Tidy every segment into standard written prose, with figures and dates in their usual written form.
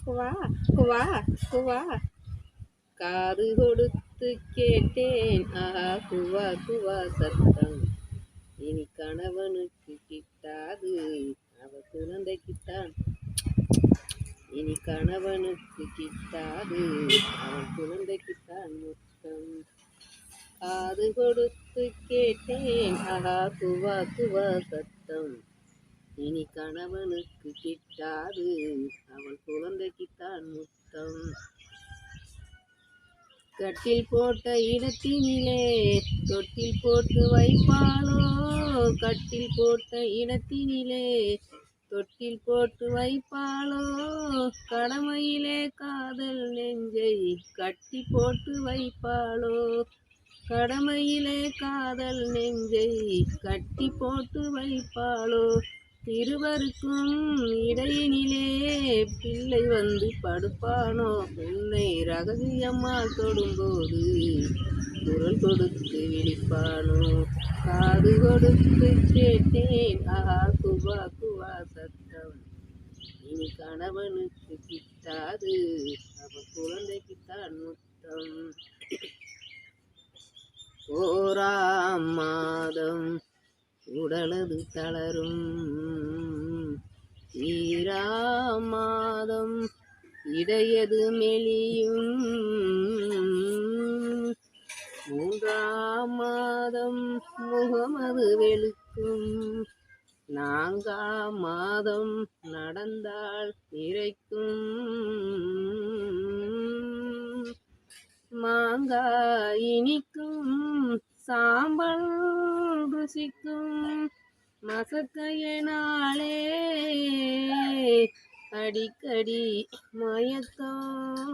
குவா குவா குவா காது கொடுத்து கேட்டேன் ஆஹா குவா குவா சத்தம் இனி கணவனுக்கு கிட்டாது அவ குழந்தைக்குத்தான் இனி கணவனுக்கு கிட்டாது அவன் குழந்தைக்குத்தான் முத்தம் காது கொடுத்து கேட்டேன் ஆஹா குவா குவா சத்தம் இனி கணவனுக்கு கிட்டாது அவன் குழந்தைக்குத்தான் முத்தம் கட்டில் போட்ட இடத்தினிலே தொட்டில் போட்டு வைப்பாளோ கட்டில் போட்ட இடத்தினிலே தொட்டில் போட்டு வைப்பாளோ கடமையிலே காதல் நெஞ்சை கட்டி போட்டு வைப்பாளோ கடமையிலே காதல் நெஞ்சை கட்டி போட்டு வைப்பாளோ இருவருக்கும் இடையினிலே பிள்ளை வந்து படுப்பானோ உன்னை ரகசியமாக தொடும்போது குரல் கொடுத்து விழிப்பானோ காது கொடுத்து கேட்டேன் ஆஹா குவா குவா சத்தம் இனி கணவனுக்கு கிட்டாது அவன் குழந்தைக்குத்தான் முத்தம் ஓராம் மாதம் உடலது தளரும் ஈராமாதம் இடையது மெலியும் மூன்றாம் மாதம் முகமது வெளுக்கும் நான்காம் மாதம் நடந்தால் இறைக்கும் மாங்காய் இனிக்கும் சாம்பல் ருசிக்கும் மசக்கையனாலே அடிக்கடி மயக்கம்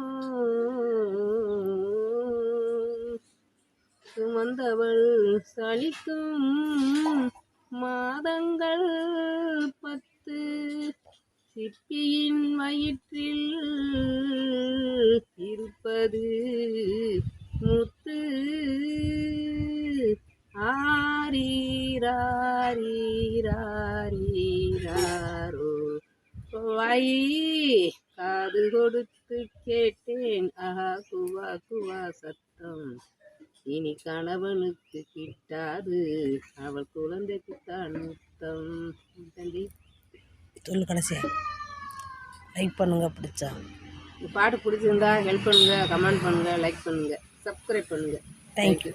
சுமந்தவள் சலிக்கும் மாதங்கள் 10 சிப்பியின் வயிற்றில் இருப்பது முத்து ஆரீராரீராரீராரோ வாயி காது கொடுத்து கேட்டேன் ஆஹா குவா குவா சத்தம் இனி கணவனுக்கு கிட்டாது அவள் குழந்தைக்குத்தான் முத்தம் தம்பி சொல்லு கடைசியா லைக் பண்ணுங்கள் பிடிச்சா இந்த பாட்டு பிடிச்சிருந்தா ஹெல்ப் பண்ணுங்கள் கமெண்ட் பண்ணுங்கள் லைக் பண்ணுங்கள் சப்ஸ்கிரைப் பண்ணுங்கள் தேங்க்யூ